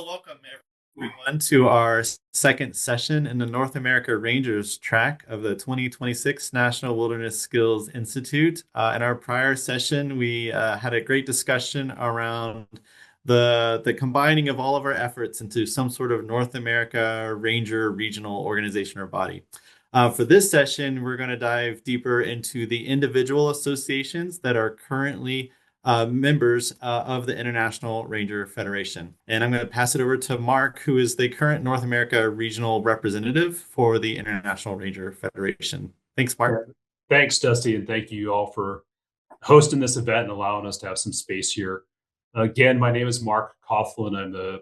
welcome everyone to our second session in the North America Rangers track of the 2026 National Wilderness Skills Institute. In our prior session, we had a great discussion around the combining of all of our efforts into some sort of North America Ranger regional organization or body. For this session, we're going to dive deeper into the individual associations that are currently members of the International Ranger Federation. And I'm going to pass it over to Mark, who is the current North America regional representative for the International Ranger Federation. Thanks, Mark. Thanks, Dusty, and thank you all for hosting this event and allowing us to have some space here. Again, my name is Mark Coughlin. I'm the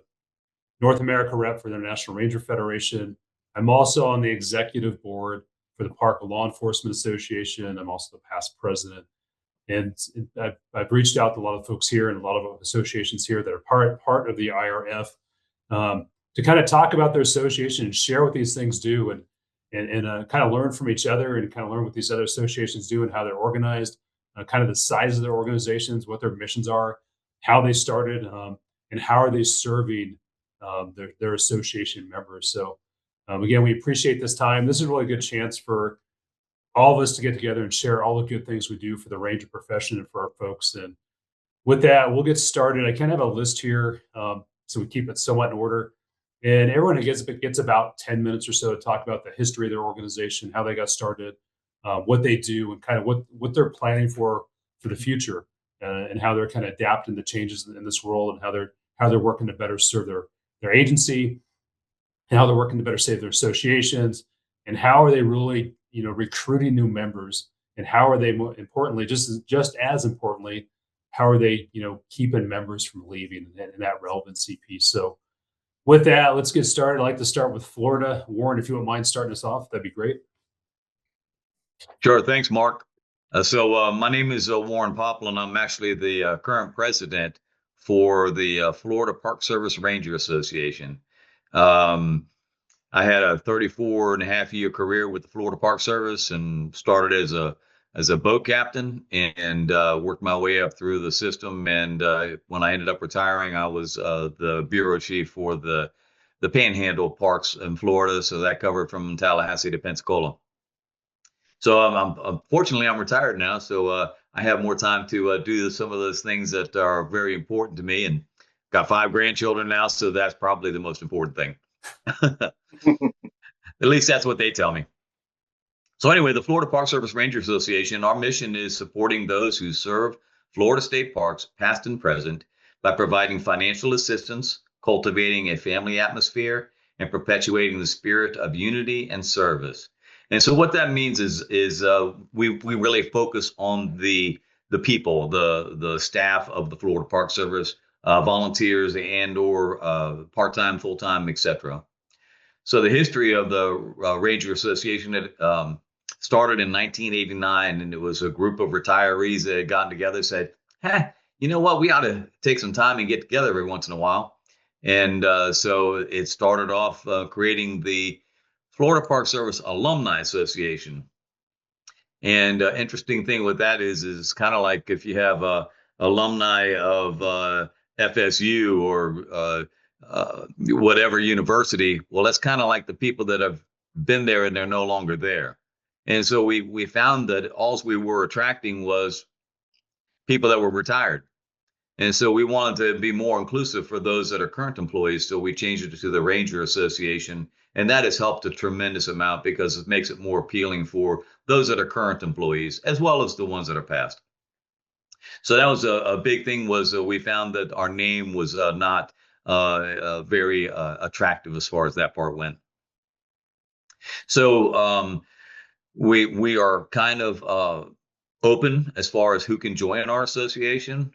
North America rep for the International Ranger Federation. I'm also on the executive board for the Park Law Enforcement Association. I'm also the past president. And I've reached out to a lot of folks here and a lot of associations here that are part of the IRF to kind of talk about their association and share what these things do and kind of learn from each other and kind of learn what these other associations do and how they're organized, kind of the size of their organizations, what their missions are, how they started, and how are they serving their association members. So again, we appreciate this time. This is a really good chance for all of us to get together and share all the good things we do for the ranger profession and for our folks. And with that, we'll get started. I kind of have a list here, so we keep it somewhat in order. And everyone gets about 10 minutes or so to talk about the history of their organization, how they got started, what they do, and kind of what they're planning for the future, and how they're kind of adapting to changes in this world, and how they're working to better serve their agency, and how they're working to better save their associations, and how are they really recruiting new members, and how are they importantly, just as importantly, how are they keeping members from leaving, and that relevancy piece. So with that, let's get started. I'd like to start with Florida. Warren, if you wouldn't mind starting us off, that'd be great. Sure. Thanks, Mark. My name is Warren Poplin. I'm actually the current president for the Florida Park Service Ranger Association. I had a 34 and a half year career with the Florida Park Service and started as a boat captain and worked my way up through the system. And when I ended up retiring, I was the bureau chief for the Panhandle parks in Florida. So that covered from Tallahassee to Pensacola. So fortunately, I'm retired now. So I have more time to do some of those things that are very important to me, and got 5 grandchildren now. So that's probably the most important thing. At least that's what they tell me. So anyway, the Florida Park Service Ranger Association, our mission is supporting those who serve Florida state parks, past and present, by providing financial assistance, cultivating a family atmosphere, and perpetuating the spirit of unity and service. And so what that means is we really focus on the people, the staff of the Florida Park Service, volunteers and or part-time, full-time, etc. So the history of the Ranger Association started in 1989, and it was a group of retirees that had gotten together and said, hey, you know what, we ought to take some time and get together every once in a while. And so it started off creating the Florida Park Service Alumni Association. And interesting thing with that is kind of like if you have alumni of FSU or whatever university, well, that's kind of like the people that have been there and they're no longer there. And so we found that all we were attracting was people that were retired. And so we wanted to be more inclusive for those that are current employees. So we changed it to the Ranger Association. And that has helped a tremendous amount because it makes it more appealing for those that are current employees, as well as the ones that are past. So that was a big thing, was we found that our name was not very attractive as far as that part went. So we are kind of open as far as who can join our association.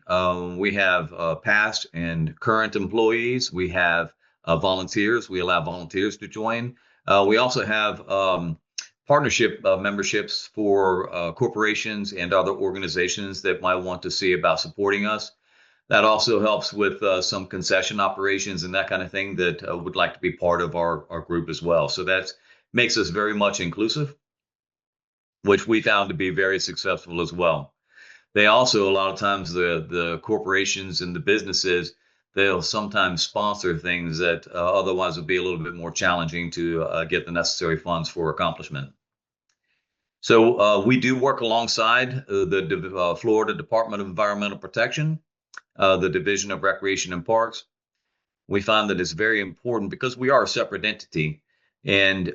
We have past and current employees. We have volunteers. We allow volunteers to join. We also have partnership memberships for corporations and other organizations that might want to see about supporting us. That also helps with some concession operations and that kind of thing that would like to be part of our group as well. So that makes us very much inclusive, which we found to be very successful as well. They also, a lot of times, the corporations and the businesses, they'll sometimes sponsor things that otherwise would be a little bit more challenging to get the necessary funds for accomplishment. So we do work alongside the Florida Department of Environmental Protection, the Division of Recreation and Parks. We find that it's very important because we are a separate entity, and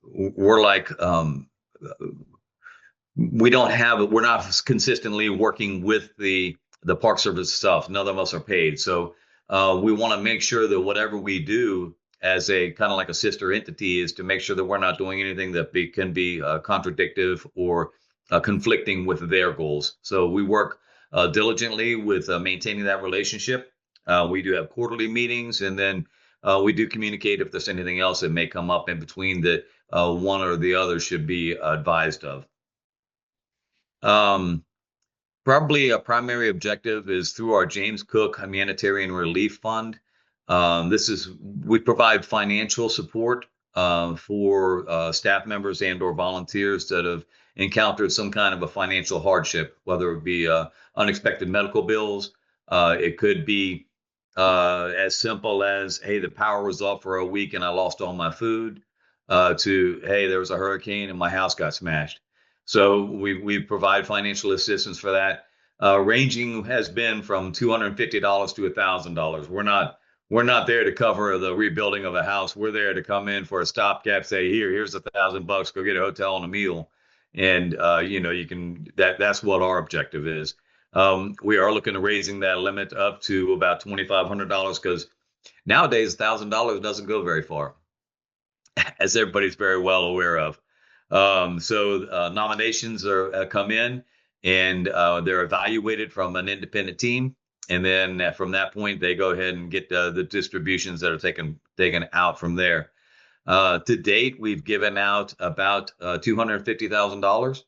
we're like we're not consistently working with the Park Service itself. None of us are paid, so we want to make sure that whatever we do as a kind of like a sister entity is to make sure that we're not doing anything that can be contradictive or conflicting with their goals. So we work diligently with maintaining that relationship. We do have quarterly meetings, and then we do communicate if there's anything else that may come up in between that one or the other should be advised of. Probably a primary objective is through our James Cook Humanitarian Relief Fund. We provide financial support for staff members and or volunteers that have encountered some kind of a financial hardship, whether it be unexpected medical bills. It could be as simple as, hey, the power was off for a week and I lost all my food, to, hey, there was a hurricane and my house got smashed. So we provide financial assistance for that. Ranging has been from $250 to $1,000. We're not there to cover the rebuilding of a house. We're there to come in for a stopgap, say, here's $1,000, go get a hotel and a meal. And that's what our objective is. We are looking at raising that limit up to about $2,500 because nowadays $1,000 doesn't go very far, as everybody's very well aware of. So nominations are come in, and they're evaluated from an independent team, and then from that point they go ahead and get the distributions that are taken out from there. To date, we've given out about $250,000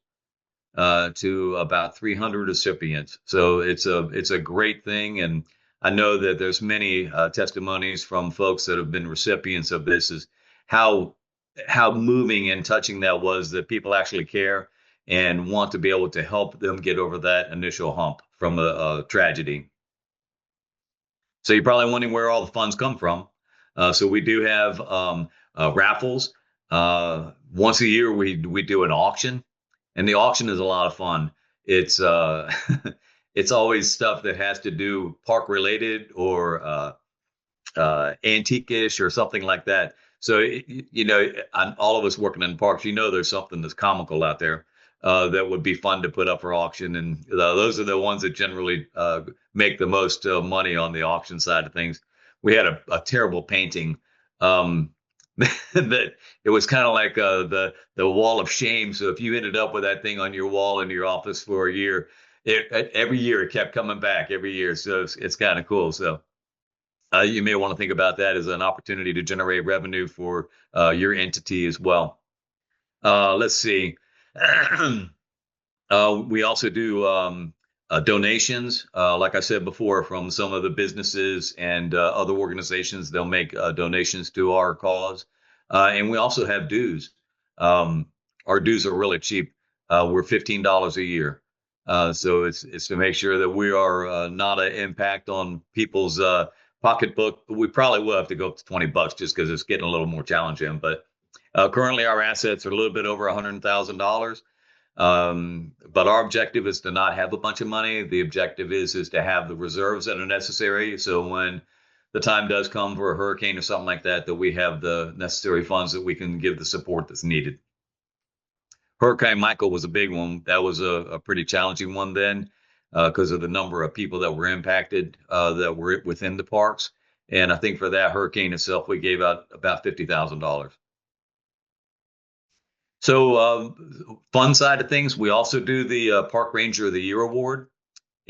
to about 300 recipients. So it's a great thing, and I know that there's many testimonies from folks that have been recipients of this, is how moving and touching that was, that people actually care and want to be able to help them get over that initial hump from a tragedy. So you're probably wondering where all the funds come from. So we do have raffles. Once a year, we do an auction, and the auction is a lot of fun. It's it's always stuff that has to do park related or antique-ish or something like that. So, all of us working in parks, there's something that's comical out there that would be fun to put up for auction. And those are the ones that generally make the most money on the auction side of things. We had a terrible painting that it was kind of like the wall of shame. So if you ended up with that thing on your wall in your office for a year, every year it kept coming back every year. So it's kind of cool. So you may want to think about that as an opportunity to generate revenue for your entity as well. Let's see. We also do donations. Like I said before, from some of the businesses and other organizations, they'll make donations to our cause. And we also have dues. Our dues are really cheap. We're $15 a year. So it's to make sure that we are not an impact on people's pocketbook. We probably will have to go up to $20 just because it's getting a little more challenging. But currently our assets are a little bit over $100,000. But our objective is to not have a bunch of money. The objective is to have the reserves that are necessary. So when the time does come for a hurricane or something like that, that we have the necessary funds that we can give the support that's needed. Hurricane Michael was a big one. That was a pretty challenging one then because of the number of people that were impacted that were within the parks. And I think for that hurricane itself, we gave out about $50,000. So fun side of things, we also do the Park Ranger of the Year Award.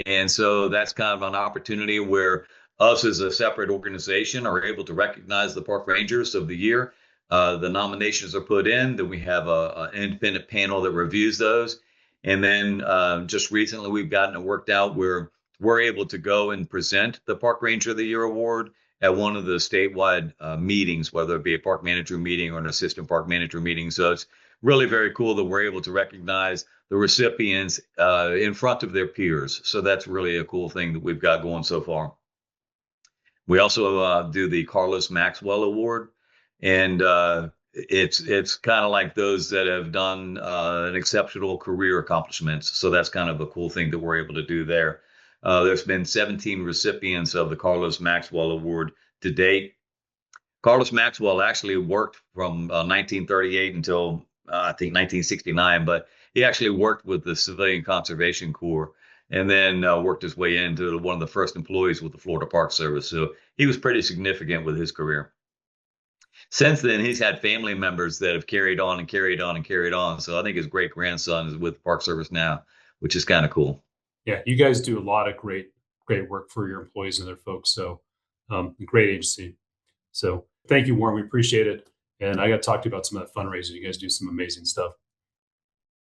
And so that's kind of an opportunity where us as a separate organization are able to recognize the Park Rangers of the Year. The nominations are put in, then we have an independent panel that reviews those. And then just recently we've gotten it worked out where we're able to go and present the Park Ranger of the Year Award at one of the statewide meetings, whether it be a park manager meeting or an assistant park manager meeting. So it's really very cool that we're able to recognize the recipients in front of their peers. So that's really a cool thing that we've got going so far. We also do the Carlos Maxwell Award, and it's kind of like those that have done an exceptional career accomplishments. So that's kind of a cool thing that we're able to do there. There's been 17 recipients of the Carlos Maxwell Award to date. Carlos Maxwell actually worked from 1938 until I think 1969, but he actually worked with the Civilian Conservation Corps and then worked his way into one of the first employees with the Florida Park Service. So he was pretty significant with his career. Since then, he's had family members that have carried on and carried on and carried on. So I think his great grandson is with the Park Service now, which is kind of cool. Yeah, you guys do a lot of great work for your employees and their folks. So great agency. So thank you, Warren. We appreciate it. And I got to talk to you about some of that fundraising. You guys do some amazing stuff.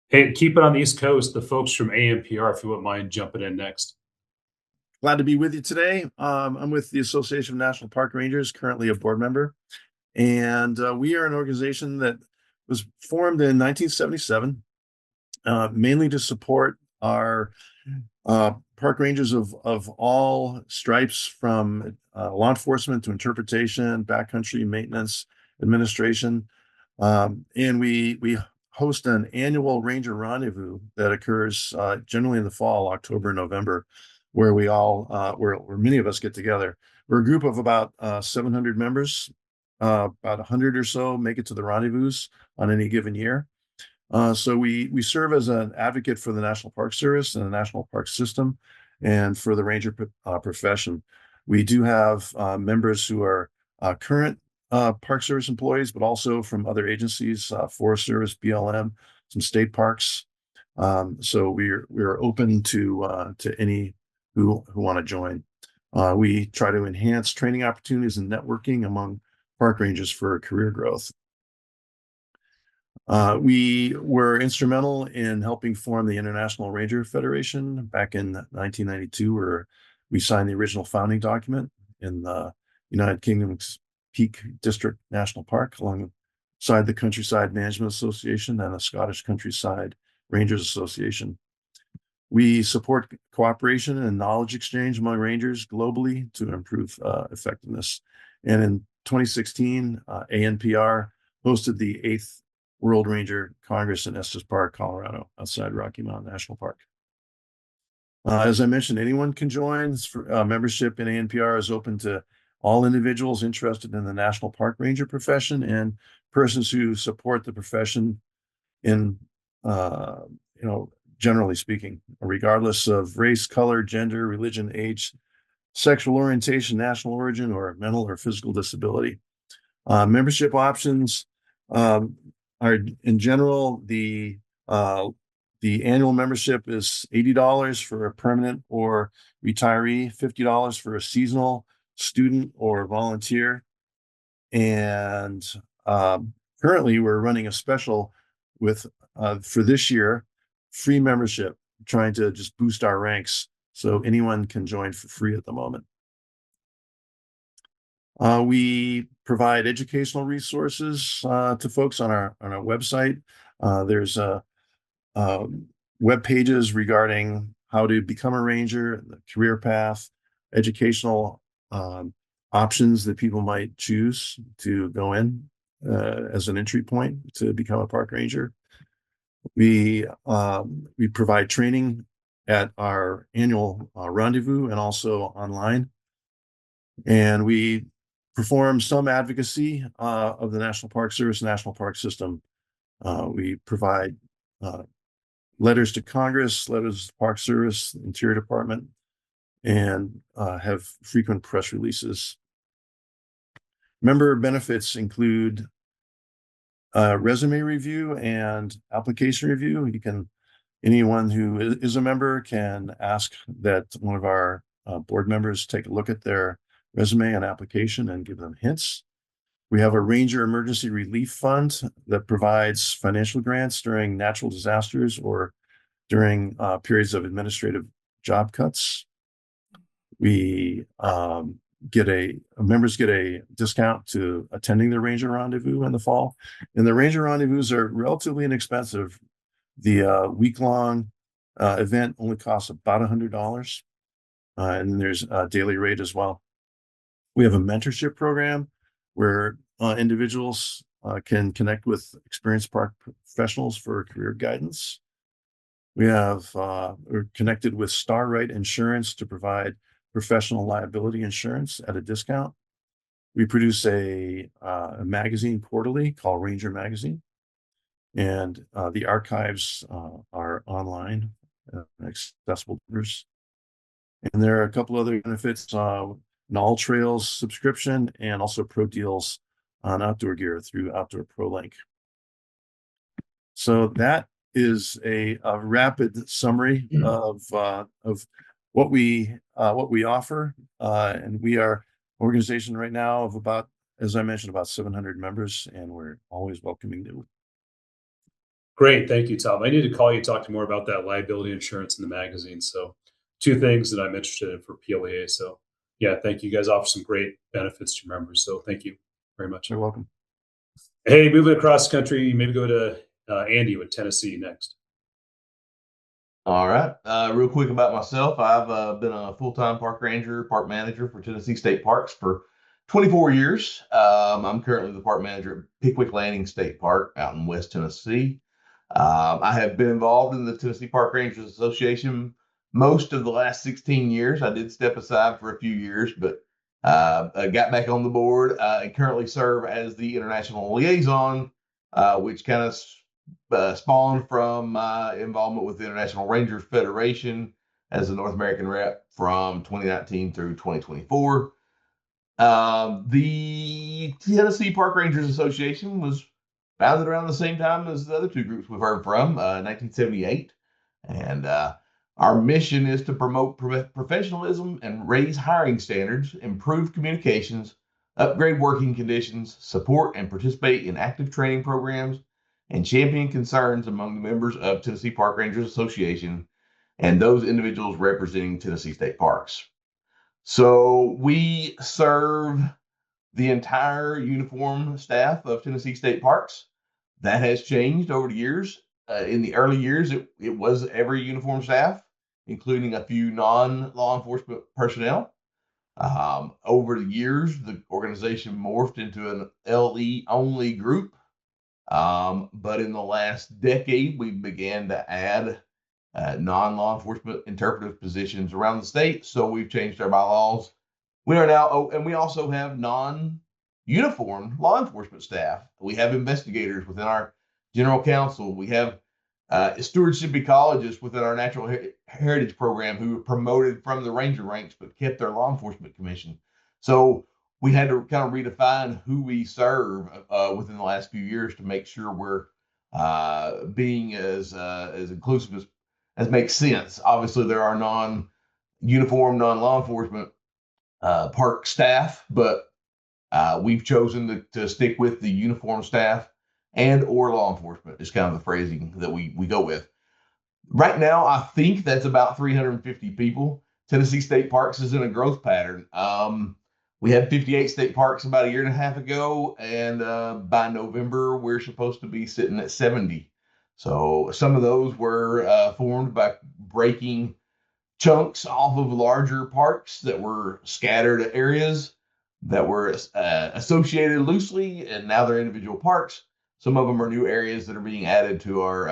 Hey, keep it on the East Coast. The folks from ANPR, if you wouldn't mind jumping in next. Glad to be with you today. I'm with the Association of National Park Rangers, currently a board member. And we are an organization that was formed in 1977, mainly to support our park rangers of all stripes, from law enforcement to interpretation, backcountry maintenance, administration. And we host an annual ranger rendezvous that occurs generally in the fall, October, November, where we all, where many of us get together. We're a group of about 700 members. About 100 or so make it to the rendezvous on any given year. So we serve as an advocate for the National Park Service and the National Park System, and for the ranger profession. We do have members who are current Park Service employees, but also from other agencies, Forest Service, BLM, some state parks. So we're open to any who want to join. We try to enhance training opportunities and networking among park rangers for career growth. We were instrumental in helping form the International Ranger Federation back in 1992, where we signed the original founding document in the United Kingdom's Peak District National Park, alongside the Countryside Management Association and the Scottish Countryside Rangers Association. We support cooperation and knowledge exchange among rangers globally to improve effectiveness. And in 2016, ANPR hosted the 8th World Ranger Congress in Estes Park, Colorado, outside Rocky Mountain National Park. As I mentioned, anyone can join. Membership in ANPR is open to all individuals interested in the National Park Ranger profession and persons who support the profession in, generally speaking, regardless of race, color, gender, religion, age, sexual orientation, national origin, or mental or physical disability. Membership options are, in general, the annual membership is $80 for a permanent or retiree, $50 for a seasonal student or volunteer. And currently, we're running a special with for this year, free membership, trying to just boost our ranks so anyone can join for free at the moment. We provide educational resources to folks on our website. There's web pages regarding how to become a ranger, the career path, educational options that people might choose to go in as an entry point to become a park ranger. We provide training at our annual rendezvous and also online. And we perform some advocacy of the National Park Service, National Park System. We provide letters to Congress, letters to the Park Service, Interior Department, and have frequent press releases. Member benefits include resume review and application review. Anyone who is a member can ask that one of our board members take a look at their resume and application and give them hints. We have a Ranger Emergency Relief Fund that provides financial grants during natural disasters or during periods of administrative job cuts. We members get a discount to attending the Ranger Rendezvous in the fall. And the Ranger Rendezvous are relatively inexpensive. The week-long event only costs about $100. And there's a daily rate as well. We have a mentorship program where individuals can connect with experienced park professionals for career guidance. We're connected with Starright Insurance to provide professional liability insurance at a discount. We produce a magazine quarterly called Ranger Magazine, and the archives are online, accessible to others. And there are a couple other benefits, an All Trails subscription, and also pro deals on outdoor gear through Outdoor Pro Link. So that is a rapid summary of what we offer, and we are an organization right now of about, as I mentioned, about 700 members, and we're always welcoming new. Great. Thank you, Tom. I need to call you, talk to more about that liability insurance in the magazine. So 2 things that I'm interested in for PLEA. So yeah, thank you. You guys offer some great benefits to members. So thank you very much. You're welcome. Hey, moving across the country, maybe go to Andy with Tennessee next. All right. Real quick about myself. I've been a full-time park ranger, park manager for Tennessee State Parks for 24 years. I'm currently the park manager at Pickwick Landing State Park out in West Tennessee. I have been involved in the Tennessee Park Rangers Association most of the last 16 years. I did step aside for a few years, but I got back on the board and currently serve as the international liaison, which kind of spawned from my involvement with the International Rangers Federation as the North American rep from 2019 through 2024. The Tennessee Park Rangers Association was founded around the same time as the other 2 groups we've heard from, 1978. And our mission is to promote professionalism and raise hiring standards, improve communications, upgrade working conditions, support and participate in active training programs, and champion concerns among the members of Tennessee Park Rangers Association and those individuals representing Tennessee State Parks. So we serve the entire uniform staff of Tennessee State Parks. That has changed over the years. In the early years, it was every uniform staff, including a few non-law enforcement personnel. Over the years, the organization morphed into an LE only group. But in the last decade, we began to add non-law enforcement interpretive positions around the state. So we've changed our bylaws. We are now, and we also have non-uniformed law enforcement staff. We have investigators within our general counsel. We have stewardship ecologists within our natural heritage program who were promoted from the ranger ranks but kept their law enforcement commission. So we had to kind of redefine who we serve within the last few years to make sure we're being as inclusive as makes sense. Obviously, there are non-uniform, non-law enforcement park staff, but we've chosen to stick with the uniform staff and or law enforcement is kind of the phrasing that we go with. Right now, I think that's about 350 people. Tennessee State Parks is in a growth pattern. We had 58 state parks about a year and a half ago, and by November, we're supposed to be sitting at 70. So some of those were formed by breaking chunks off of larger parks that were scattered areas that were associated loosely, and now they're individual parks. Some of them are new areas that are being added to our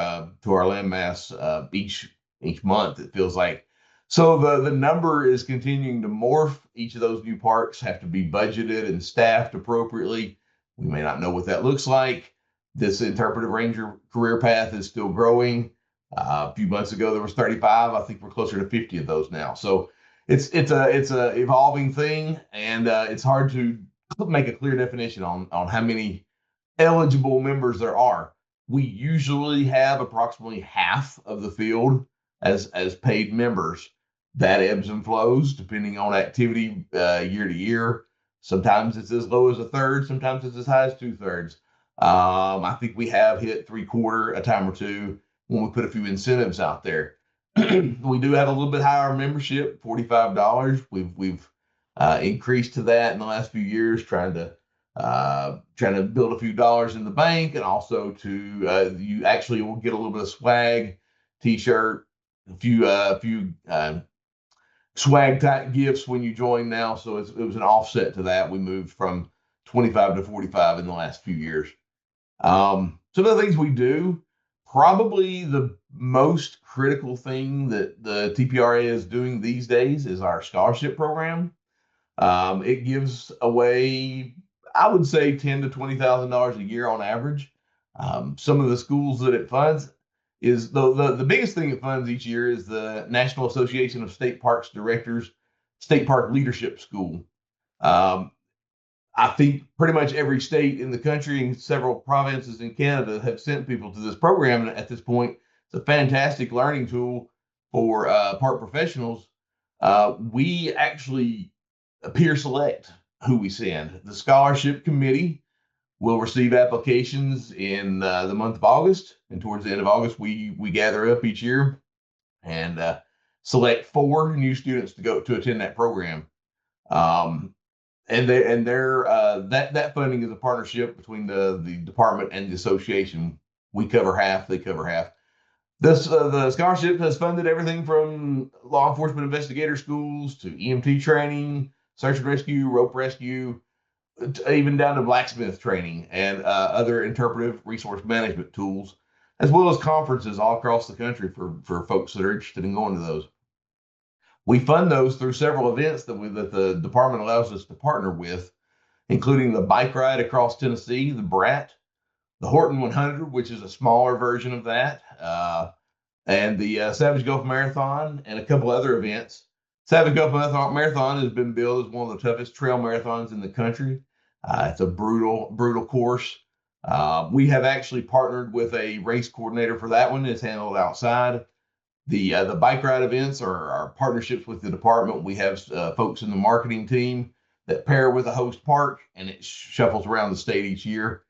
landmass each month. It feels like. So the number is continuing to morph. Each of those new parks have to be budgeted and staffed appropriately. We may not know what that looks like. This interpretive ranger career path is still growing. A few months ago, there was 35. I think we're closer to 50 of those now. So it's a evolving thing, and it's hard to make a clear definition on how many eligible members there are. We usually have approximately half of the field as paid members. That ebbs and flows depending on activity year to year. Sometimes it's as low as a third. Sometimes it's as high as 2/3. I think we have hit 3/4 a time or two when we put a few incentives out there. We do have a little bit higher membership, $45. We've increased to that in the last few years, trying to build a few dollars in the bank, and also to you actually will get a little bit of swag, t-shirt, a few swag type gifts when you join now. So it was an offset to that. We moved from 25 to 45 in the last few years. Some of the things we do, probably the most critical thing that the TPRA is doing these days is our scholarship program. It gives away, I would say, $10,000 to $20,000 a year on average. Some of the schools that it funds is the biggest thing it funds each year is the National Association of State Parks Directors State Park Leadership School. Um, I think pretty much every state in the country and several provinces in Canada have sent people to this program. And at this point, it's a fantastic learning tool for park professionals. We actually peer select who we send. The scholarship committee will receive applications in the month of August, and towards the end of August, we gather up each year and select 4 new students to go to attend that program. And that funding is a partnership between the department and the association. We cover half, they cover half. The scholarship has funded everything from law enforcement investigator schools to EMT training, search and rescue, rope rescue, even down to blacksmith training and other interpretive resource management tools, as well as conferences all across the country for folks that are interested in going to those. We fund those through several events that the department allows us to partner with, including the bike ride across Tennessee, the BRAT, the Horton 100, which is a smaller version of that, and the Savage Gulf Marathon, and a couple other events. Savage Gulf Marathon has been billed as one of the toughest trail marathons in the country. It's a brutal course. We have actually partnered with a race coordinator for that one. It's handled outside. The bike ride events are partnerships with the department. We have folks in the marketing team that pair with a host park, and it shuffles around the state each year.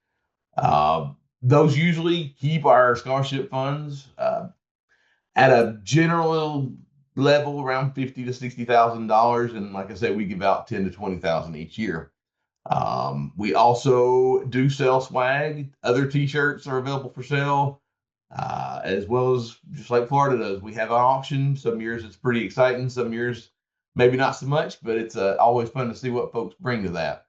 Those usually keep our scholarship funds at a general level around $50,000 to $60,000, and like I said, we give out $10,000 to $20,000 each year. We also do sell swag. Other T-shirts are available for sale, as well as just like Florida does. We have an auction. Some years it's pretty exciting. Some years maybe not so much, but it's always fun to see what folks bring to that.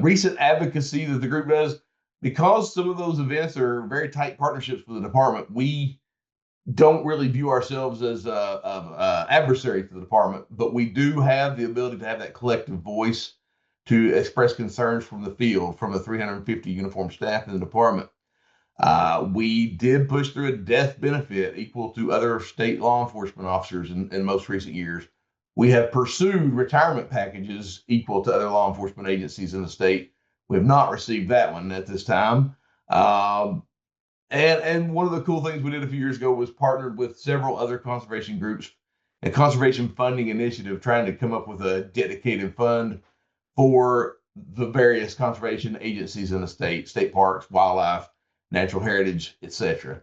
Recent advocacy that the group does, because some of those events are very tight partnerships with the department, we don't really view ourselves as a adversary to the department, but we do have the ability to have that collective voice to express concerns from the field, from the 350 uniformed staff in the department. We did push through a death benefit equal to other state law enforcement officers in most recent years. We have pursued retirement packages equal to other law enforcement agencies in the state. We have not received that one at this time. And one of the cool things we did a few years ago was partnered with several other conservation groups and conservation funding initiative, trying to come up with a dedicated fund for the various conservation agencies in the state parks, wildlife, natural heritage, etc.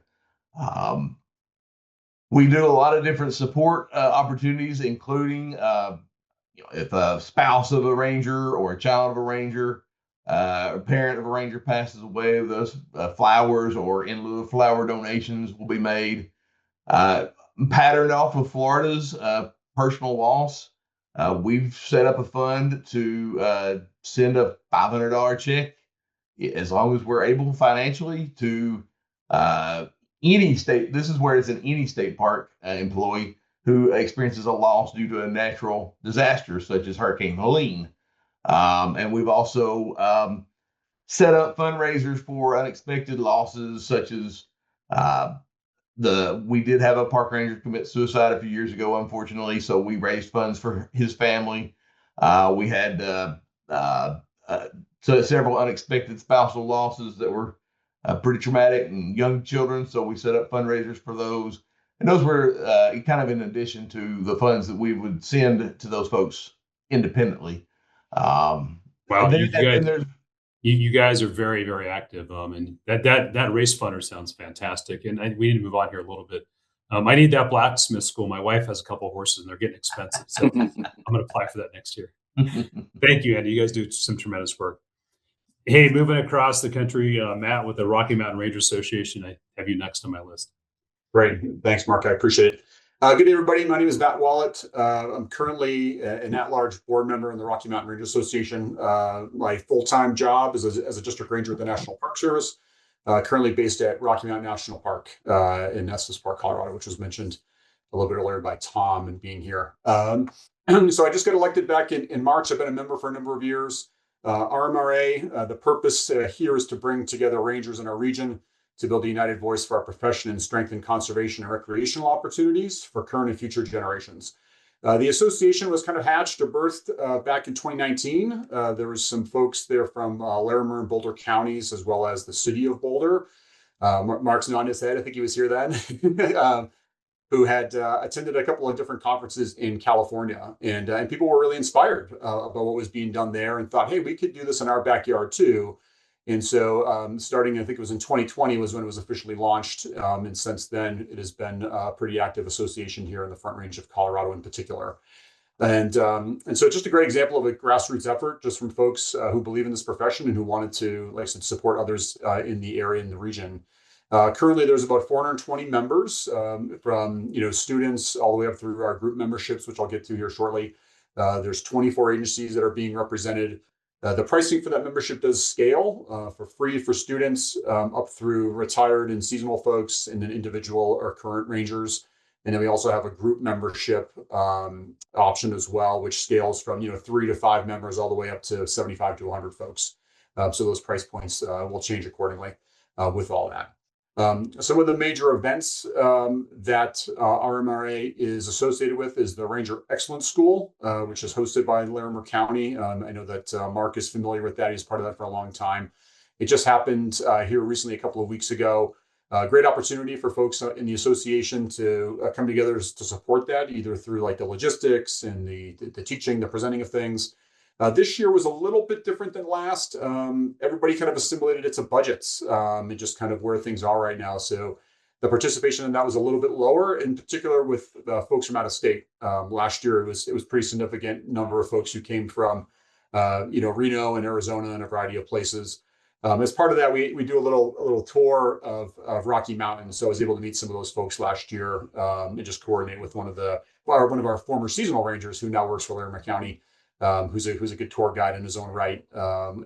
We do a lot of different support opportunities, including if a spouse of a ranger or a child of a ranger, a parent of a ranger passes away, those flowers or in lieu of flower donations will be made. Patterned off of Florida's personal loss, we've set up a fund to send a $500 check, as long as we're able financially, to any state. This is where it's an any state park employee who experiences a loss due to a natural disaster, such as Hurricane Helene. And we've also set up fundraisers for unexpected losses, such as we did have a park ranger commit suicide a few years ago, unfortunately, so we raised funds for his family. We had so several unexpected spousal losses that were pretty traumatic, and young children, so we set up fundraisers for those. And those were kind of in addition to the funds that we would send to those folks independently. Wow, you guys are very, very active. And that race funder sounds fantastic. And we need to move on here a little bit. I need that blacksmith school. My wife has a couple of horses and they're getting expensive. So I'm going to apply for that next year. Thank you, Andy. You guys do some tremendous work. Hey, moving across the country, Matt with the Rocky Mountain Ranger Association. I have you next on my list. Great. Thanks, Mark. I appreciate it. Good day, everybody. My name is Matt Wallet. I'm currently an at-large board member in the Rocky Mountain Ranger Association. My full-time job is as a district ranger at the National Park Service, currently based at Rocky Mountain National Park in Estes Park, Colorado, which was mentioned a little bit earlier by Tom and being here. So I just got elected back in March. I've been a member for a number of years. RMRA, the purpose here is to bring together rangers in our region to build a united voice for our profession and strengthen conservation and recreational opportunities for current and future generations. The association was kind of hatched or birthed back in 2019. There was some folks there from Larimer and Boulder counties, as well as the city of Boulder. Mark's nodding his head. I think he was here then. Who had attended a couple of different conferences in California, and people were really inspired about what was being done there, and thought, hey, we could do this in our backyard too. And so, starting, I think it was in 2020 was when it was officially launched, and since then it has been a pretty active association here in the Front Range of Colorado in particular. And so just a great example of a grassroots effort, just from folks who believe in this profession and who wanted to, like I said, support others in the area, in the region. Currently, there's about 420 members, from students all the way up through our group memberships, which I'll get to here shortly. There's 24 agencies that are being represented. The pricing for that membership does scale for free for students, up through retired and seasonal folks, and then individual or current rangers. And then we also have a group membership option as well, which scales from 3 to 5 members all the way up to 75 to 100 folks. So those price points will change accordingly with all that. Some of the major events that RMRA is associated with is the Ranger Excellence School, which is hosted by Larimer County. I know that Mark is familiar with that. He's part of that for a long time. It just happened here recently, a couple of weeks ago. Great opportunity for folks in the association to come together to support that, either through like the logistics and the teaching, the presenting of things. This year was a little bit different than last. Everybody kind of assimilated it to budgets and just kind of where things are right now. So the participation in that was a little bit lower, in particular with folks from out of state. Last year it was pretty significant number of folks who came from Reno and Arizona and a variety of places. As part of that, we do a little tour of Rocky Mountain. So I was able to meet some of those folks last year and just coordinate with one of our former seasonal rangers who now works for Larimer County. Who's a good tour guide in his own right,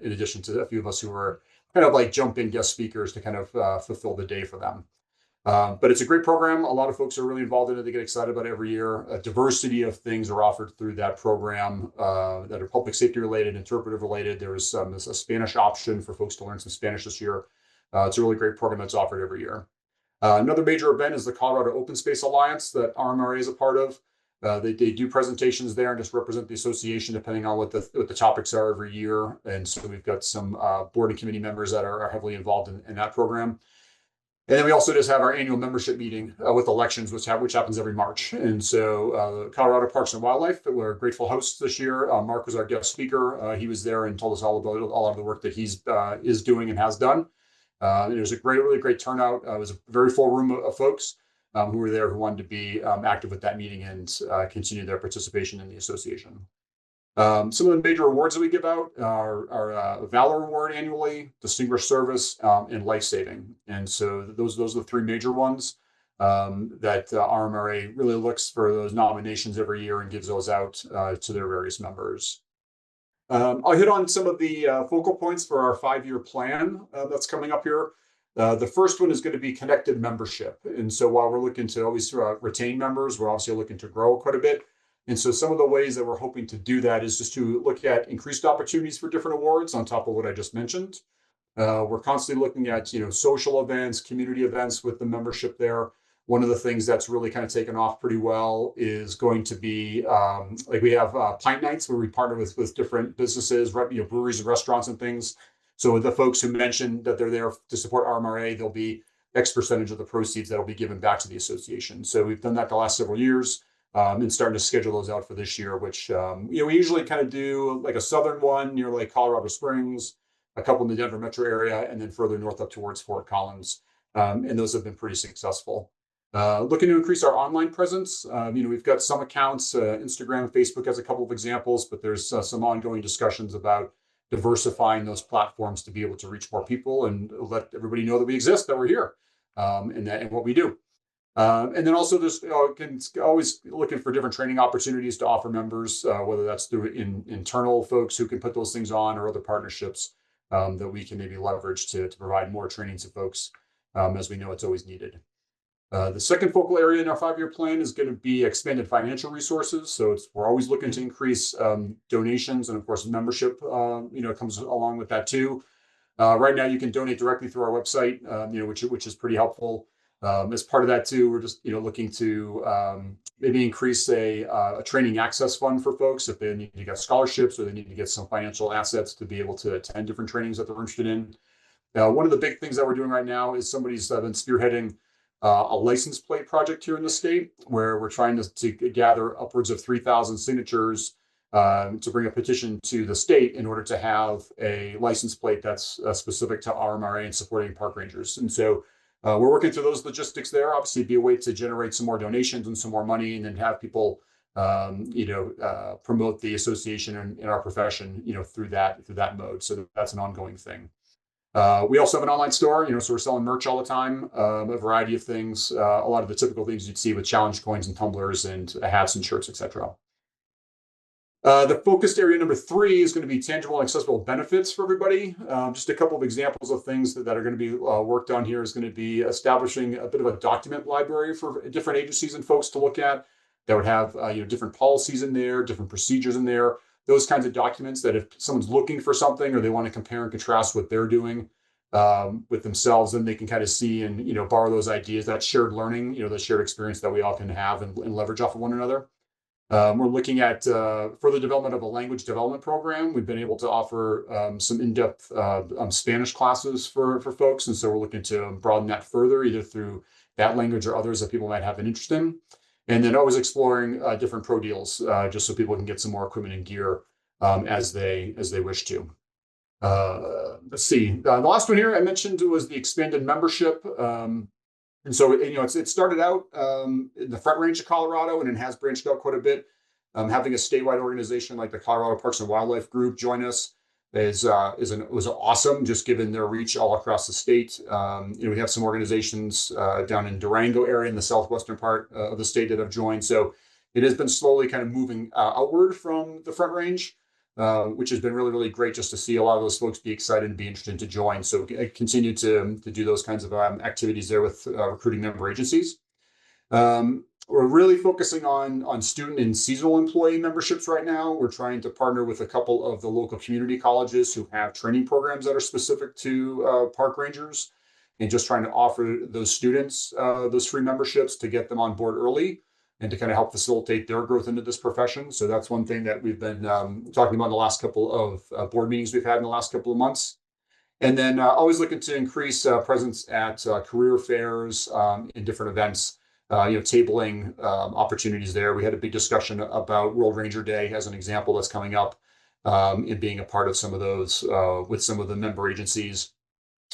in addition to a few of us who were kind of like jump-in guest speakers to kind of fulfill the day for them. But it's a great program. A lot of folks are really involved in it. They get excited about it every year. A diversity of things are offered through that program that are public safety related, interpretive related. There's a Spanish option for folks to learn some Spanish this year. It's a really great program that's offered every year. Another major event is the Colorado Open Space Alliance that RMRA is a part of. They do presentations there and just represent the association depending on what the topics are every year. And so we've got some board and committee members that are heavily involved in that program. And then we also just have our annual membership meeting with elections, which happens every March. And so Colorado Parks and Wildlife, we're grateful hosts this year. Mark was our guest speaker. He was there and told us all about all of the work that he's is doing and has done. It was a really great turnout. It was a very full room of folks who were there, who wanted to be active with that meeting and continue their participation in the association. Some of the major awards that we give out are Valor Award annually, Distinguished Service, and Life Saving. And so those are the 3 major ones that RMRA really looks for those nominations every year and gives those out to their various members. I'll hit on some of the focal points for our 5-year plan that's coming up here. The first one is going to be connected membership. And so while we're looking to always retain members, we're obviously looking to grow quite a bit. And so some of the ways that we're hoping to do that is just to look at increased opportunities for different awards on top of what I just mentioned. We're constantly looking at, social events, community events with the membership there. One of the things that's really kind of taken off pretty well is going to be like we have pint nights where we partner with different businesses, breweries and restaurants and things. So the folks who mentioned that they're there to support RMRA, there'll be X percentage of the proceeds that will be given back to the association. So we've done that the last several years and starting to schedule those out for this year, which, we usually kind of do like a southern one near like Colorado Springs, a couple in the Denver metro area, and then further north up towards Fort Collins. And those have been pretty successful. Looking to increase our online presence. We've got some accounts, Instagram, Facebook has a couple of examples, but there's some ongoing discussions about diversifying those platforms to be able to reach more people and let everybody know that we exist, that we're here, and what we do. And then also just can always looking for different training opportunities to offer members, whether that's through internal folks who can put those things on or other partnerships that we can maybe leverage to provide more training to folks as we know it's always needed. The second focal area in our 5-year plan is going to be expanded financial resources. So we're always looking to increase donations, and of course membership comes along with that too. Right now you can donate directly through our website, which is pretty helpful. As part of that too, we're just looking to maybe increase a training access fund for folks if they need to get scholarships or they need to get some financial assets to be able to attend different trainings that they're interested in. One of the big things that we're doing right now is somebody's been spearheading a license plate project here in the state, where we're trying to gather upwards of 3,000 signatures to bring a petition to the state in order to have a license plate that's specific to RMRA and supporting park rangers. And so we're working through those logistics there. Obviously, it'd be a way to generate some more donations and some more money, and then have people, promote the association in our profession, through that mode. So that's an ongoing thing. We also have an online store, so we're selling merch all the time, a variety of things, a lot of the typical things you'd see with challenge coins and tumblers and hats and shirts, etc. The focused area number 3 is going to be tangible and accessible benefits for everybody. Just a couple of examples of things that are going to be worked on here is going to be establishing a bit of a document library for different agencies and folks to look at that would have different policies in there, different procedures in there, those kinds of documents that if someone's looking for something or they want to compare and contrast what they're doing with themselves, then they can kind of see and borrow those ideas, that shared learning, the shared experience that we all can have and leverage off of one another. We're looking at further development of a language development program. We've been able to offer some in-depth Spanish classes for folks, and so we're looking to broaden that further, either through that language or others that people might have an interest in. And then always exploring different pro deals, just so people can get some more equipment and gear as they wish to. Let's see. The last one here I mentioned was the expanded membership. And so, it started out in the Front Range of Colorado, and it has branched out quite a bit. Having a statewide organization like the Colorado Parks and Wildlife Group join us was awesome, just given their reach all across the state. We have some organizations down in Durango area in the southwestern part of the state that have joined. So it has been slowly kind of moving outward from the Front Range. Which has been really, really great just to see a lot of those folks be excited and be interested to join. So continue to do those kinds of activities there with recruiting member agencies. We're really focusing on student and seasonal employee memberships right now. We're trying to partner with a couple of the local community colleges who have training programs that are specific to park rangers, and just trying to offer those students those free memberships to get them on board early and to kind of help facilitate their growth into this profession. So that's one thing that we've been talking about in the last couple of board meetings we've had in the last couple of months. And then always looking to increase presence at career fairs and different events, tabling opportunities there. We had a big discussion about World Ranger Day as an example that's coming up, and being a part of some of those with some of the member agencies,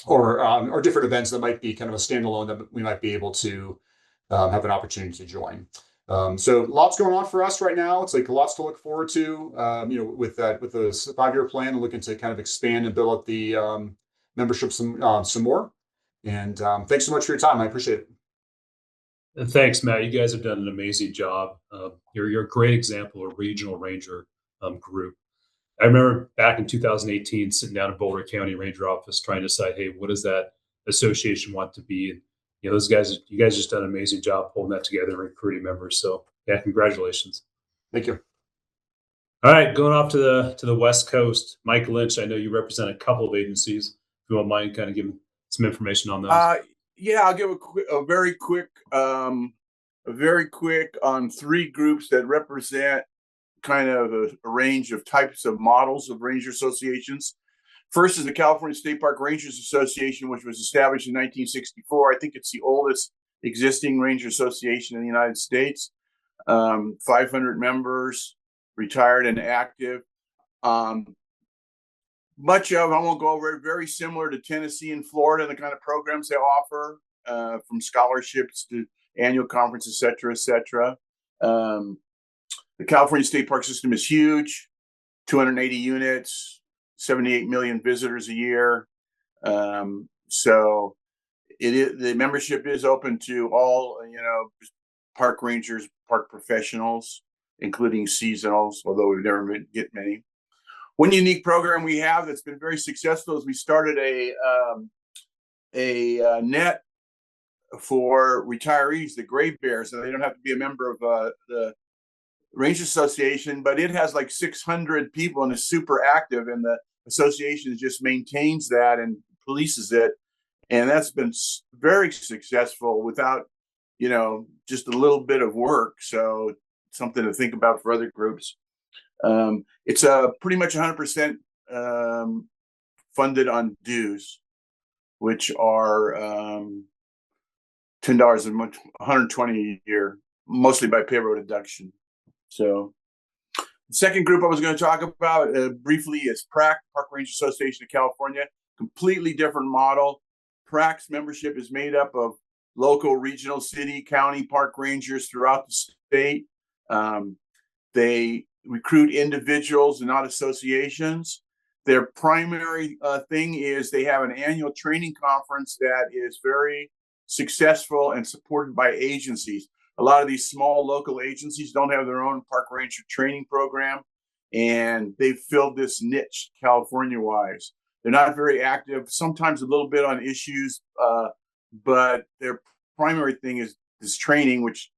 or different events that might be kind of a standalone that we might be able to have an opportunity to join. So lots going on for us right now. It's like lots to look forward to, with the 5-year plan, and looking to kind of expand and build up the membership some more. And thanks so much for your time. I appreciate it. And thanks, Matt. You guys have done an amazing job. You're a great example of a regional ranger group. I remember back in 2018 sitting down at Boulder County Ranger office trying to decide, hey, what does that association want to be? And you guys just done an amazing job pulling that together and recruiting members. So yeah, congratulations. Thank you. All right, going off to the West Coast, Mike Lynch. I know you represent a couple of agencies. If you don't mind, kind of giving some information on those. Yeah, I'll give a very quick on 3 groups that represent kind of a range of types of models of ranger associations. First is the California State Park Rangers Association, which was established in 1964. I think it's the oldest existing ranger association in the United States. 500 members, retired and active. Much of, I won't go over it, very similar to Tennessee and Florida, the kind of programs they offer, from scholarships to annual conference, et cetera, et cetera. The California State Park system is huge, 280 units, 78 million visitors a year. So the membership is open to all, park rangers, park professionals, including seasonals, although we've never get many. One unique program we have that's been very successful is we started a net for retirees, the Gray Bears, and they don't have to be a member of the Range Association, but it has like 600 people and is super active, and the association just maintains that and polices it, and that's been very successful without, just a little bit of work. So something to think about for other groups. It's pretty much 100% funded on dues, which are $10 a month, $120 a year, mostly by payroll deduction. So the second group I was going to talk about briefly is PRAC, Park Ranger Association of California. Completely different model. PRAC's membership is made up of local, regional, city, county park rangers throughout the state. They recruit individuals and not associations. Their primary thing is they have an annual training conference that is very successful and supported by agencies. A lot of these small local agencies don't have their own park ranger training program, and they've filled this niche California-wise. They're not very active, sometimes a little bit on issues, but their primary thing is this training, which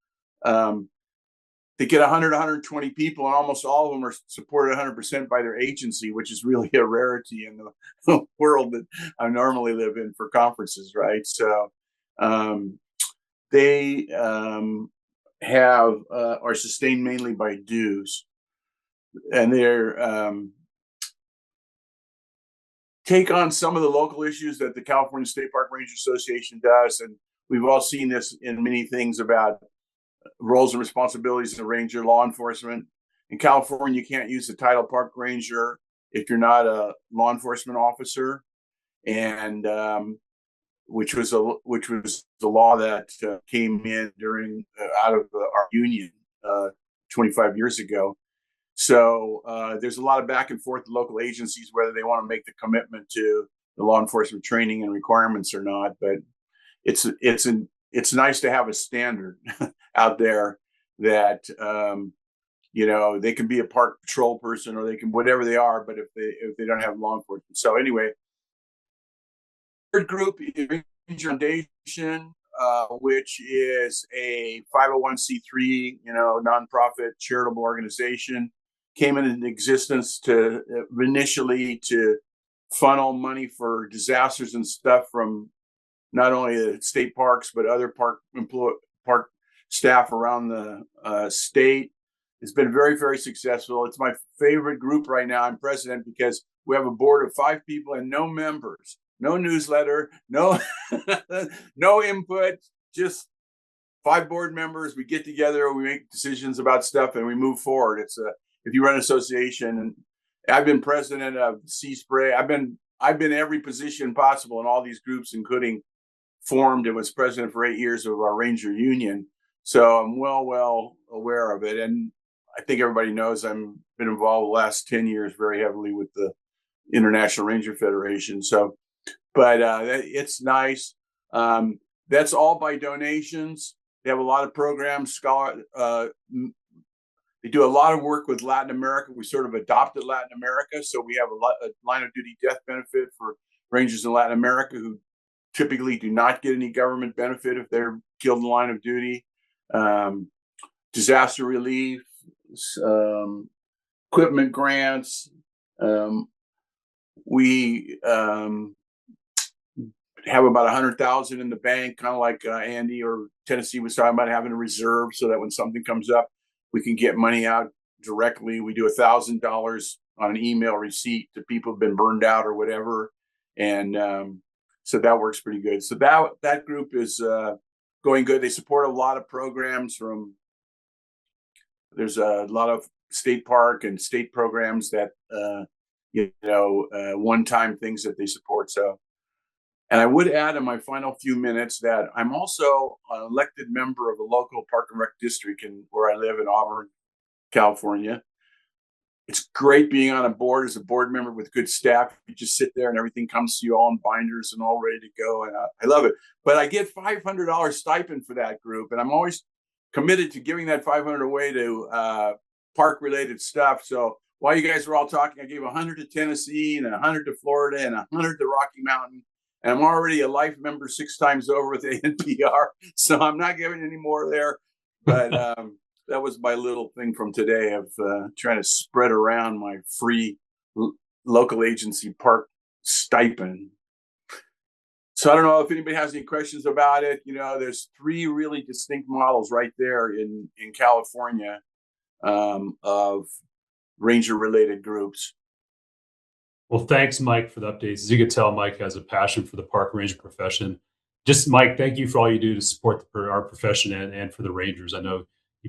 they get 100, 120 people, and almost all of them are supported 100% by their agency, which is really a rarity in the world that I normally live in for conferences, right? So they are sustained mainly by dues, and they're take on some of the local issues that the California State Park Ranger Association does, and we've all seen this in many things about roles and responsibilities of the ranger, law enforcement. In California, you can't use the title park ranger if you're not a law enforcement officer, and which was the law that came in during out of our union 25 years ago. So there's a lot of back and forth with local agencies whether they want to make the commitment to the law enforcement training and requirements or not. But it's nice to have a standard out there that they can be a park patrol person or they can whatever they are, but if they don't have law enforcement. So anyway, third group is Ranger Foundation, which is a 501c3 nonprofit charitable organization. Came into existence initially to funnel money for disasters and stuff from not only the state parks but other park staff around the state. It's been very, very successful. It's my favorite group right now. I'm president because we have a board of 5 people and no members, no newsletter, no no input, just 5 board members. We get together, we make decisions about stuff, and we move forward. It's if you run an association, and I've been president of Sea Spray. I've been every position possible in all these groups, including formed and was president for 8 years of our Ranger Union. So I'm well aware of it. And I think everybody knows I've been involved the last 10 years very heavily with the International Ranger Federation. So, but it's nice. That's all by donations. They have a lot of programs. They do a lot of work with Latin America. We sort of adopted Latin America. So we have a line of duty death benefit for Rangers in Latin America who typically do not get any government benefit if they're killed in the line of duty. Disaster relief, equipment grants. We have about 100,000 in the bank, kind of like Andy or Tennessee was talking about, having a reserve so that when something comes up, we can get money out directly. We do $1,000 on an email receipt to people who've been burned out or whatever. And so that works pretty good. So that group is going good. They support a lot of programs there's a lot of state park and state programs that, one-time things that they support. So, and I would add in my final few minutes that I'm also an elected member of a local park and rec district where I live in Auburn, California. it's great being on a board as a board member with good staff. You just sit there and everything comes to you all in binders and all ready to go. And I love it. But I get $500 stipend for that group. And I'm always committed to giving that 500 away to park related stuff. So while you guys were all talking, I gave 100 to Tennessee and 100 to Florida and 100 to Rocky Mountain. And I'm already a life member 6 times over with ANPR. So I'm not giving any more there. But that was my little thing from today of trying to spread around my free local agency park stipend. So I don't know if anybody has any questions about it. You know, there's 3 really distinct models right there in California of ranger related groups. Well, thanks, Mike, for the updates. As you can tell, Mike has a passion for the park ranger profession. Just, Mike, thank you for all you do to support our profession and for the Rangers. I know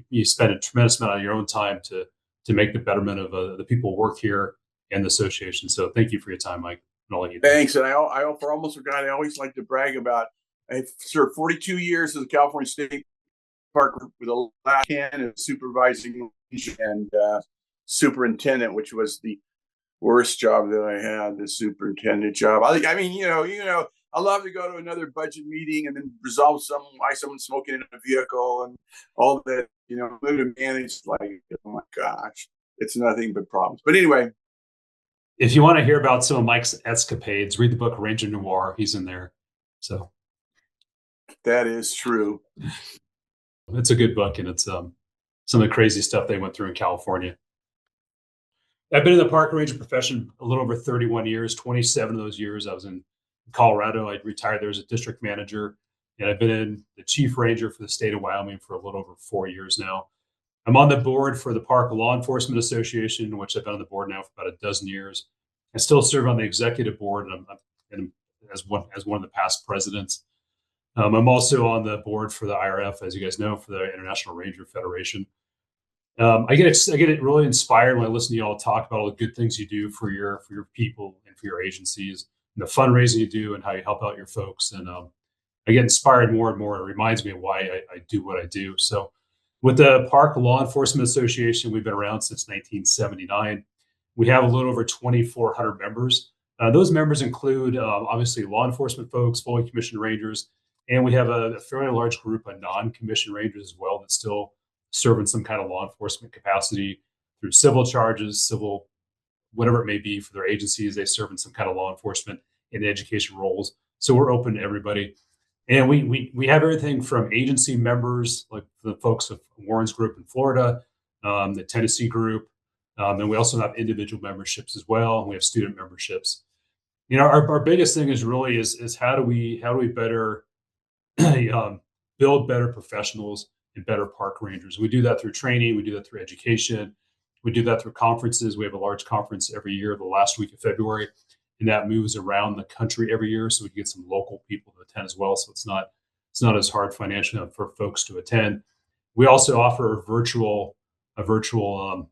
you spend a tremendous amount of your own time to make the betterment of the people who work here and the association. So thank you for your time, Mike, and all you do. Thanks. And I for almost forgot, I always like to brag about, I've served 42 years as a California State Park with the last 10 as supervising and superintendent, which was the worst job that I had, the superintendent job. I mean, you know, I love to go to another budget meeting and then resolve why someone's smoking in a vehicle and all that, you know, to manage, like, oh my gosh, it's nothing but problems. But anyway. If you want to hear about some of Mike's escapades, read the book Ranger Noir. He's in there. So that is true. It's a good book, and it's some of the crazy stuff they went through in California. I've been in the park ranger profession a little over 31 years. 27 of those years I was in Colorado. I retired there as a district manager, and I've been in the chief ranger for the state of Wyoming for a little over 4 years now. I'm on the board for the Park Law Enforcement Association, which I've been on the board now for about a dozen years. I still serve on the executive board, and I'm as one of the past presidents. I'm also on the board for the IRF, as you guys know, for the International Ranger Federation. I get really inspired when I listen to you all talk about all the good things you do for your people and for your agencies, and the fundraising you do, and how you help out your folks. And I get inspired more and more. It reminds me of why I do what I do. So, with the Park Law Enforcement Association, we've been around since 1979. We have a little over 2,400 members. Those members include obviously law enforcement folks, fully commissioned rangers, and we have a fairly large group of non-commissioned rangers as well that still serve in some kind of law enforcement capacity through civil charges, civil, whatever it may be for their agencies. They serve in some kind of law enforcement and education roles. So we're open to everybody. And we have everything from agency members, like the folks of Warren's group in Florida, the Tennessee group, and we also have individual memberships as well. And we have student memberships. You know, our biggest thing is really is how do we better build better professionals and better park rangers. We do that through training. We do that through education. We do that through conferences. We have a large conference every year, the last week of February, and that moves around the country every year, so we can get some local people to attend as well. So it's not as hard financially for folks to attend. We also offer a virtual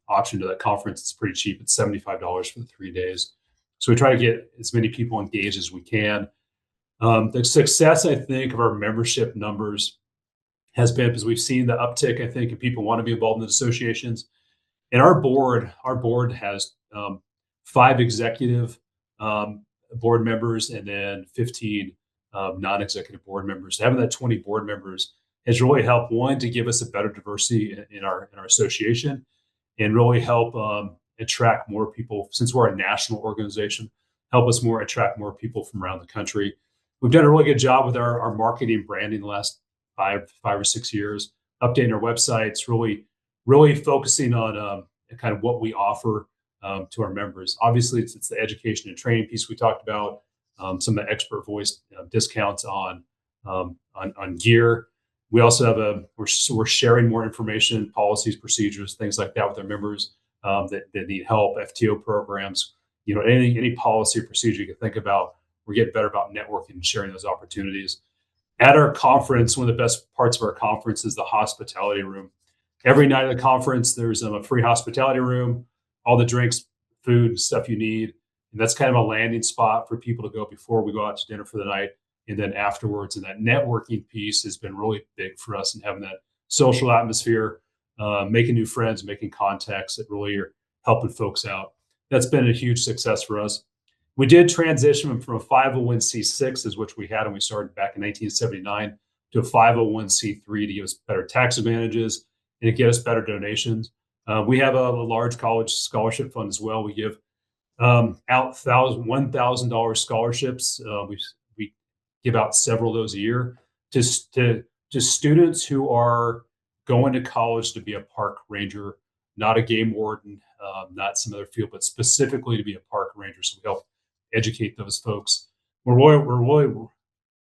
option to that conference. It's pretty cheap. It's $75 for the 3 days. So we try to get as many people engaged as we can. The success, I think, of our membership numbers has been because we've seen the uptick, I think, and people want to be involved in the associations. And our board has 5 executive board members and then 15 non-executive board members. Having that 20 board members has really helped, one, to give us a better diversity in our association, and really help attract more people. Since we're a national organization, help us attract more people from around the country. We've done a really good job with our marketing and branding the last 5 or 6 years, updating our websites, really focusing on kind of what we offer to our members. Obviously, it's the education and training piece we talked about, some of the expert voice discounts on gear. We also have we're sharing more information, policies, procedures, things like that with our members that need help, FTO programs, you know, any policy or procedure you can think about. We're getting better about networking and sharing those opportunities. At our conference, one of the best parts of our conference is the hospitality room. Every night of the conference, there's a free hospitality room, all the drinks, food, stuff you need. And that's kind of a landing spot for people to go before we go out to dinner for the night and then afterwards. And that networking piece has been really big for us, and having that social atmosphere, making new friends, making contacts that really helping folks out. That's been a huge success for us. We did transition from a 501c6, is which we had when we started back in 1979, to a 501c3 to give us better tax advantages and to get us better donations. We have a large college scholarship fund as well. We give out $1,000 scholarships. We give out several of those a year to students who are going to college to be a park ranger, not a game warden, not some other field, but specifically to be a park ranger. So we help educate those folks. We're really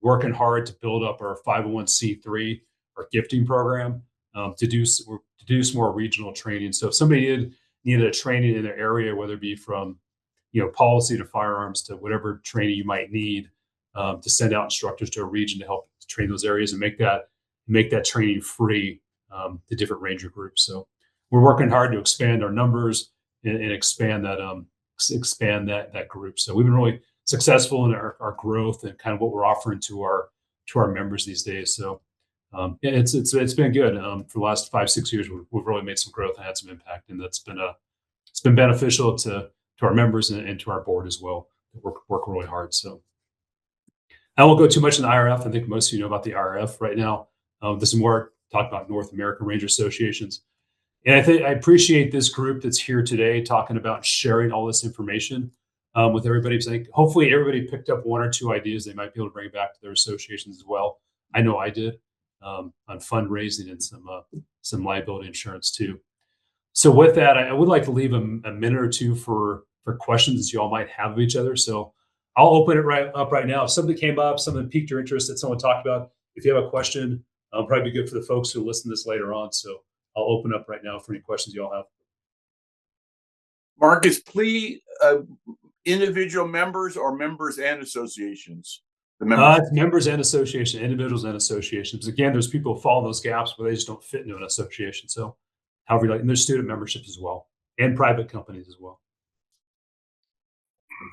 working hard to build up our 501c3, our gifting program, to do some more regional training. So if somebody needed a training in their area, whether it be from policy to firearms to whatever training you might need, to send out instructors to a region to help train those areas and make that training free to different ranger groups. So we're working hard to expand our numbers and expand that group. So we've been really successful in our growth and kind of what we're offering to our members these days. So it's been good. For the last 5-6 years, we've really made some growth and had some impact, and it's been beneficial to our members and to our board as well. Work really hard. So I won't go too much in the IRF. I think most of you know about the IRF right now. This is more talk about North American Ranger Associations. And I appreciate this group that's here today talking about sharing all this information with everybody. Because I think hopefully everybody picked up 1 or 2 ideas they might be able to bring back to their associations as well. I know I did, on fundraising and some liability insurance too. So with that, I would like to leave a minute or two for questions that you all might have of each other. So I'll open it right now. If something came up, something piqued your interest that someone talked about, if you have a question, probably be good for the folks who listen to this later on. So I'll open up right now for any questions you all have. Mark, is plea individual members or members and associations? It's members and associations, individuals and associations. Again, there's people who fall in those gaps, but they just don't fit into an association. So however you like, and there's student memberships as well, and private companies as well.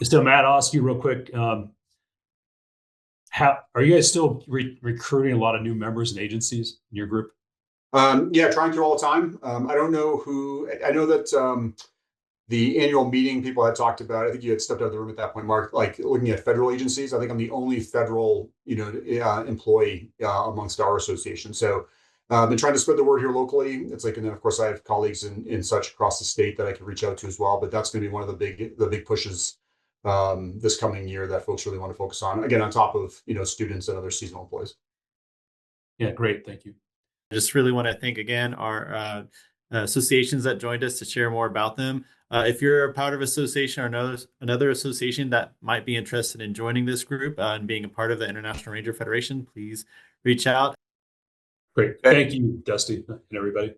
So Matt, I'll ask you real quick. How are you guys still recruiting a lot of new members and agencies in your group? Yeah, trying to all the time. I don't know who. I know that the annual meeting people had talked about. I think you had stepped out of the room at that point, Mark. Like looking at federal agencies, I think I'm the only federal, employee amongst our association. So I've been trying to spread the word here locally. It's like, and then of course I have colleagues in such across the state that I can reach out to as well. But that's going to be one of the big pushes this coming year that folks really want to focus on. Again, on top of students and other seasonal employees. Yeah, great, thank you. I just really want to thank again our associations that joined us to share more about them. If you're a part of association or another association that might be interested in joining this group and being a part of the International Ranger Federation, please reach out. Great. Thank you, Dusty, and everybody.